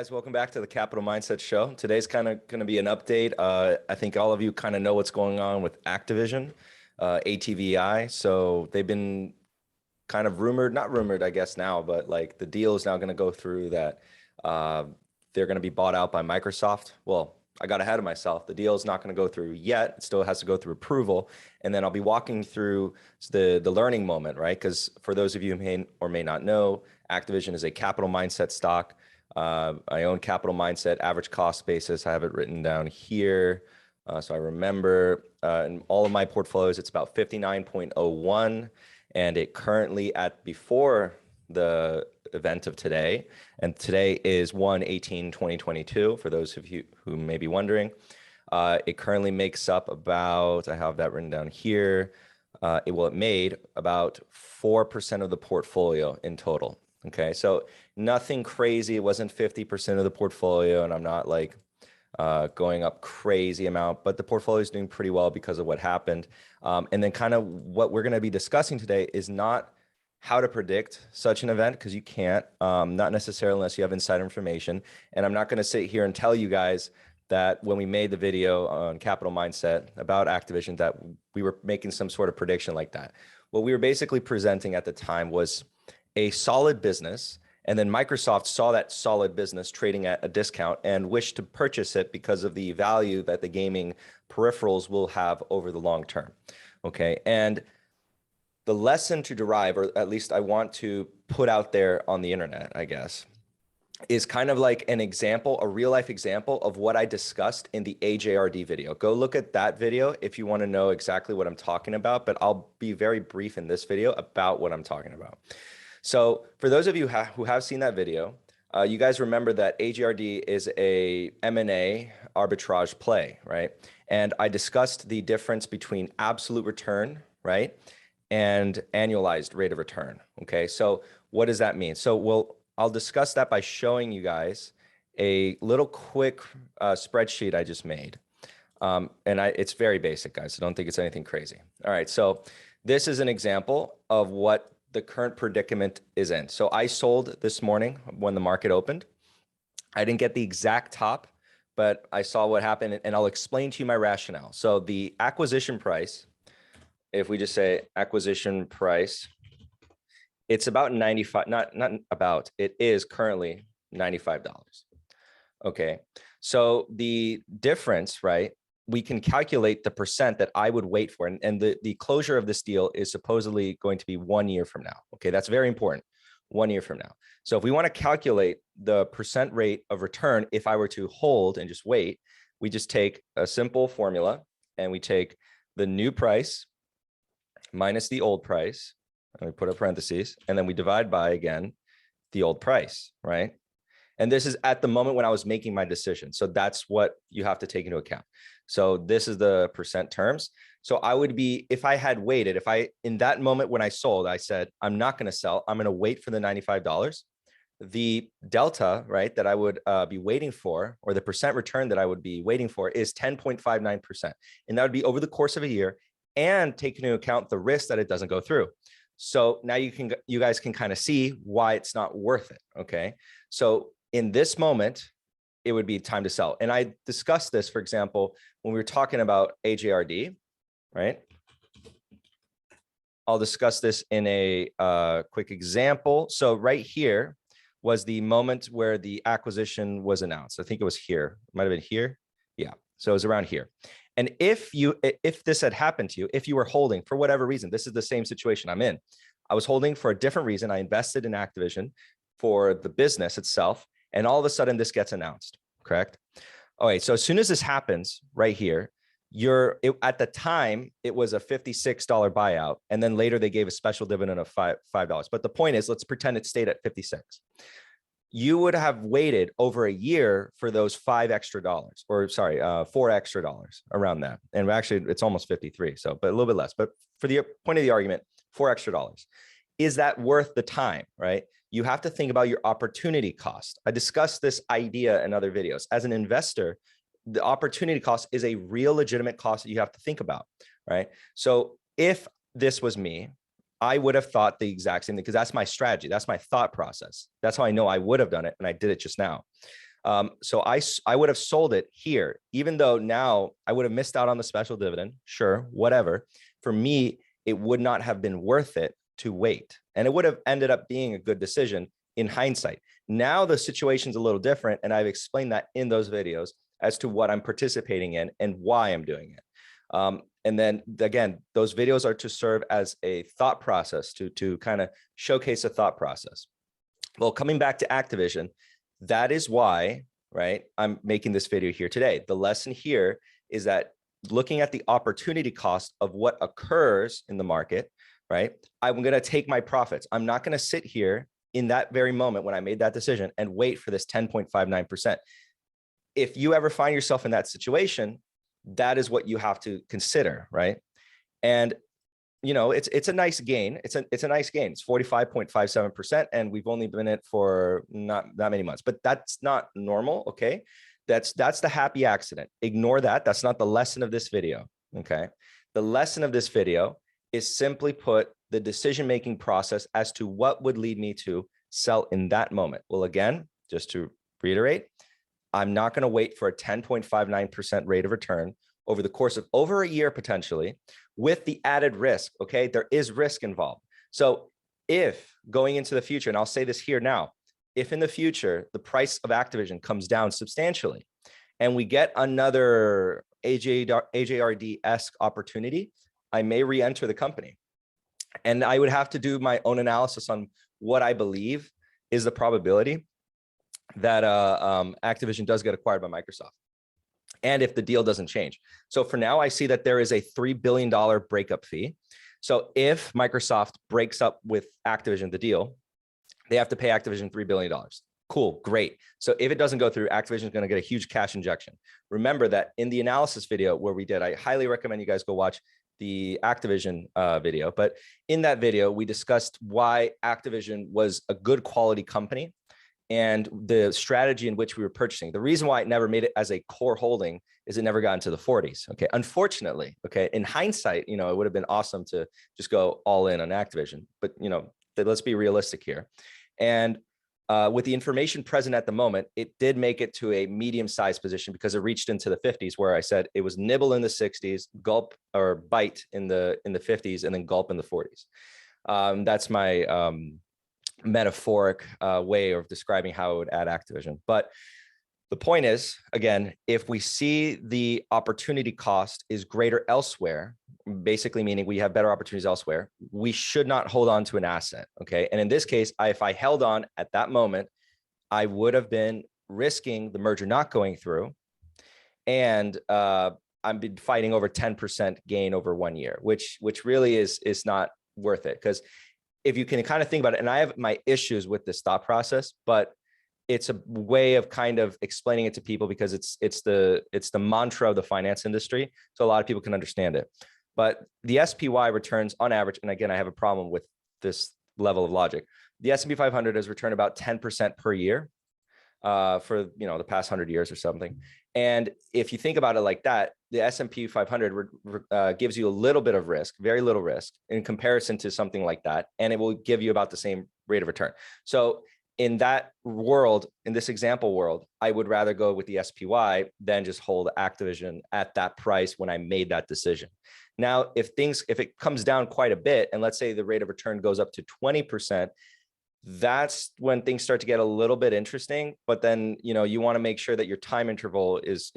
guys, welcome back to the Capital Mindset Show. Today's kind of going to be an update. I think all of you kind of know what's going on with Activision, ATVI. So they've been kind of rumored, not rumored, I guess now, but like the deal is now going to go through that they're going to be bought out by Microsoft. Well, I got ahead of myself. The deal is not going to go through yet. It still has to go through approval. And then I'll be walking through the learning moment, right? Because for those of you who may or may not know, Activision is a capital mindset stock. I own capital mindset, average cost basis. I have it written down here. So I remember in all of my portfolios, it's about 59.01. And it currently before the event of today, and today is 1/18/2022, for those of you who may be wondering. It currently makes up about, I have that written down here, it made about 4% of the portfolio in total. Okay, so nothing crazy. It wasn't 50% of the portfolio, and I'm not like going up crazy amount, but the portfolio is doing pretty well because of what happened. And then kind of what we're going to be discussing today is not how to predict such an event, because you can't, not necessarily unless you have insider information. And I'm not going to sit here and tell you guys that when we made the video on Capital Mindset about Activision, that we were making some sort of prediction like that. What we were basically presenting at the time was a solid business, and then Microsoft saw that solid business trading at a discount and wished to purchase it because of the value that the gaming peripherals will have over the long term. Okay, and the lesson to derive, or at least I want to put out there on the internet, I guess, is kind of like an example, a real life example of what I discussed in the AJRD video. Go look at that video if you want to know exactly what I'm talking about, but I'll be very brief in this video about what I'm talking about. So for those of you who have seen that video, you guys remember that AJRD is a M&A arbitrage play, right? And I discussed the difference between absolute return, right, and annualized rate of return. Okay, so what does that mean? So I'll discuss that by showing you guys a little quick spreadsheet I just made. And it's very basic, guys, so don't think it's anything crazy. All right, so this is an example of what the current predicament is in. So I sold this morning when the market opened. I didn't get the exact top, but I saw what happened, and I'll explain to you my rationale. So the acquisition price, if we just say acquisition price, it's about 95, not about, it is currently $95. Okay, so the difference, right? We can calculate the percent that I would wait for. And the closure of this deal is supposedly going to be 1 year from now. Okay, that's very important. 1 year from now. So if we want to calculate the percent rate of return, if I were to hold and just wait, we just take a simple formula and we take the new price minus the old price, and we put a parentheses, and then we divide by, again, the old price, right? And this is at the moment when I was making my decision. So that's what you have to take into account. So this is the percent terms. So I would be, if I had waited, in that moment when I sold, I said, I'm not going to sell, I'm going to wait for the $95. The delta, right, that I would be waiting for, or the percent return that I would be waiting for, is 10.59%. And that would be over the course of a year, and take into account the risk that it doesn't go through. So now you guys can kind of see why it's not worth it. Okay. So in this moment, it would be time to sell. And I discussed this, for example, when we were talking about AJRD, right? I'll discuss this in a quick example. So right here was the moment where the acquisition was announced. I think it was here. It might have been here. Yeah. So it was around here. And if this had happened to you, if you were holding for whatever reason, this is the same situation I'm in. I was holding for a different reason. I invested in Activision for the business itself. And all of a sudden this gets announced, correct? All right, so as soon as this happens right here, at the time, it was a $56 buyout. And then later they gave a special dividend of $5. But the point is, let's pretend it stayed at 56. You would have waited over a year for those $4 extra dollars around that. And actually it's almost 53. So, but a little bit less, but for the point of the argument, $4 extra. Is that worth the time, right? You have to think about your opportunity cost. I discussed this idea in other videos. As an investor, the opportunity cost is a real legitimate cost that you have to think about, right? So if this was me, I would have thought the exact same thing, because that's my strategy. That's my thought process. That's how I know I would have done it. And I did it just now. So I would have sold it here, even though now I would have missed out on the special dividend. Sure, whatever. For me, it would not have been worth it to wait. And it would have ended up being a good decision in hindsight. Now the situation's a little different. And I've explained that in those videos as to what I'm participating in and why I'm doing it. And then again, those videos are to serve as a thought process to kind of showcase a thought process. Well, coming back to Activision, that is why, right, I'm making this video here today. The lesson here is that looking at the opportunity cost of what occurs in the market, right, I'm going to take my profits. I'm not going to sit here in that very moment when I made that decision and wait for this 10.59%. If you ever find yourself in that situation, that is what you have to consider, right? And it's a nice gain. It's a nice gain. It's 45.57%, and we've only been in it for not that many months. But that's not normal. Okay, that's the happy accident. Ignore that. That's not the lesson of this video. Okay, the lesson of this video is simply put the decision-making process as to what would lead me to sell in that moment. Well, again, just to reiterate, I'm not going to wait for a 10.59% rate of return over the course of over a year, potentially, with the added risk. Okay, there is risk involved. So if going into the future, and I'll say this here now, if in the future the price of Activision comes down substantially and we get another AJRD-esque opportunity, I may re-enter the company. And I would have to do my own analysis on what I believe is the probability that Activision does get acquired by Microsoft, and if the deal doesn't change. So for now, I see that there is a $3 billion breakup fee. So if Microsoft breaks up with Activision, the deal, they have to pay Activision $3 billion. Cool, great. So if it doesn't go through, Activision is going to get a huge cash injection. Remember that in the analysis video where we did, I highly recommend you guys go watch the Activision video. But in that video, we discussed why Activision was a good quality company and the strategy in which we were purchasing. The reason why it never made it as a core holding is it never got into the 40s. Okay, unfortunately. Okay, in hindsight, it would have been awesome to just go all in on Activision, but let's be realistic here. And with the information present at the moment, it did make it to a medium-sized position because it reached into the 50s, where I said it was nibble in the 60s, gulp or bite in the 50s, and then gulp in the 40s. That's my metaphoric way of describing how it would add Activision. But the point is, again, if we see the opportunity cost is greater elsewhere, basically meaning we have better opportunities elsewhere, we should not hold on to an asset. Okay. And in this case, if I held on at that moment, I would have been risking the merger not going through. And I've been fighting over 10% gain over 1 year, which really is not worth it. Because if you can kind of think about it, and I have my issues with this thought process, but it's a way of kind of explaining it to people because it's the mantra of the finance industry. So a lot of people can understand it. But the SPY returns on average, and again, I have a problem with this level of logic. The S&P 500 has returned about 10% per year for the past 100 years or something. And if you think about it like that, the S&P 500 gives you a little bit of risk, very little risk in comparison to something like that. And it will give you about the same rate of return. So in that world, in this example world, I would rather go with the SPY than just hold Activision at that price when I made that decision. Now, if it comes down quite a bit, and let's say the rate of return goes up to 20%, that's when things start to get a little bit interesting. But then, you want to make sure that your time interval is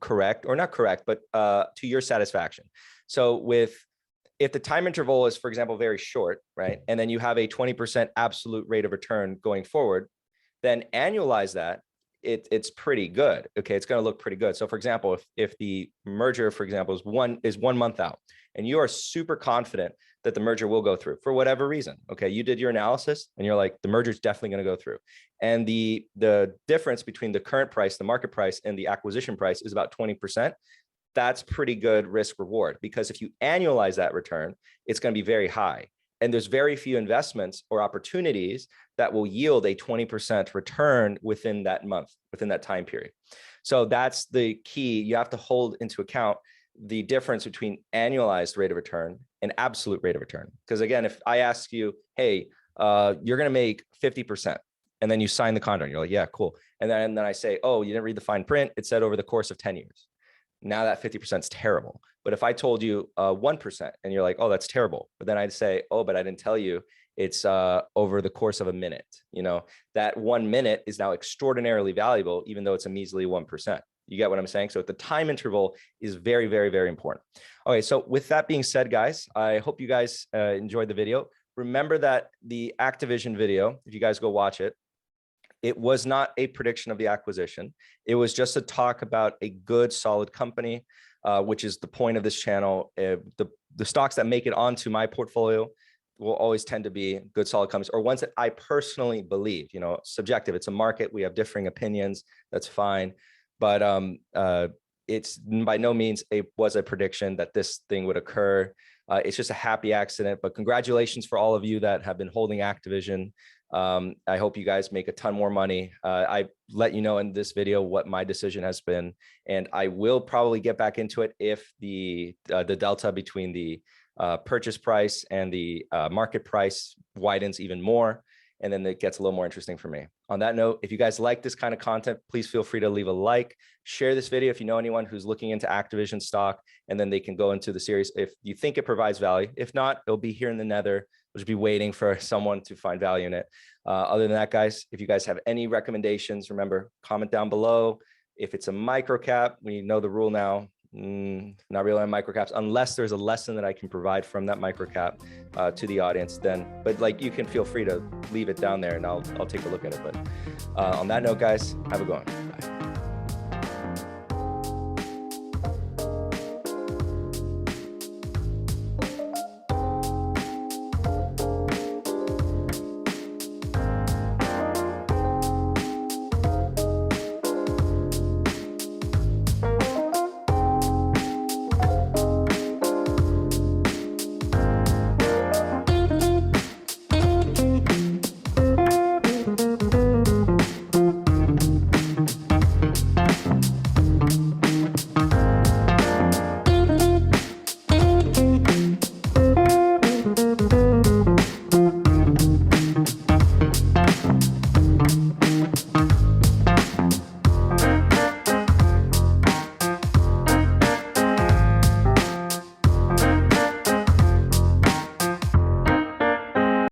correct, or not correct, but to your satisfaction. So if the time interval is, for example, very short, right, and then you have a 20% absolute rate of return going forward, then annualize that, it's pretty good. Okay, it's going to look pretty good. So for example, if the merger, for example, is 1 month out, and you are super confident that the merger will go through for whatever reason, okay, you did your analysis and you're like, the merger is definitely going to go through, and the difference between the current price, the market price, and the acquisition price is about 20%. That's pretty good risk reward, because if you annualize that return, it's going to be very high. And there's very few investments or opportunities that will yield a 20% return within that month, within that time period. So that's the key. You have to hold into account the difference between annualized rate of return and absolute rate of return. Because again, if I ask you, hey, you're going to make 50%, And then you sign the contract. You're like, yeah, cool. And then I say, oh, you didn't read the fine print. It said over the course of 10 years. Now that 50% is terrible. But if I told you 1% and you're like, oh, that's terrible. But then I'd say, oh, but I didn't tell you it's over the course of a minute. You know, that 1 minute is now extraordinarily valuable, even though it's a measly 1%. You get what I'm saying? So the time interval is very, very, very important. Okay, so with that being said, guys, I hope you guys enjoyed the video. Remember that the Activision video, if you guys go watch it, it was not a prediction of the acquisition. It was just a talk about a good, solid company, which is the point of this channel. The stocks that make it onto my portfolio will always tend to be good, solid companies, or ones that I personally believe. You know, subjective. It's a market. We have differing opinions. That's fine. But it's by no means was a prediction that this thing would occur. It's just a happy accident. But congratulations for all of you that have been holding Activision. I hope you guys make a ton more money. I let you know in this video what my decision has been, and I will probably get back into it if the delta between the purchase price and the market price widens even more, and then it gets a little more interesting for me. On that note, if you guys like this kind of content, please feel free to leave a like, share this video if you know anyone who's looking into Activision stock, and then they can go into the series if you think it provides value. If not, it'll be here in the nether. We'll just be waiting for someone to find value in it. Other than that, guys, if you guys have any recommendations, remember, comment down below. If it's a micro cap, we know the rule now. Not really on microcaps, unless there's a lesson that I can provide from that microcap to the audience, then, but like, you can feel free to leave it down there and I'll take a look at it. But on that note, guys, have a good one. Bye.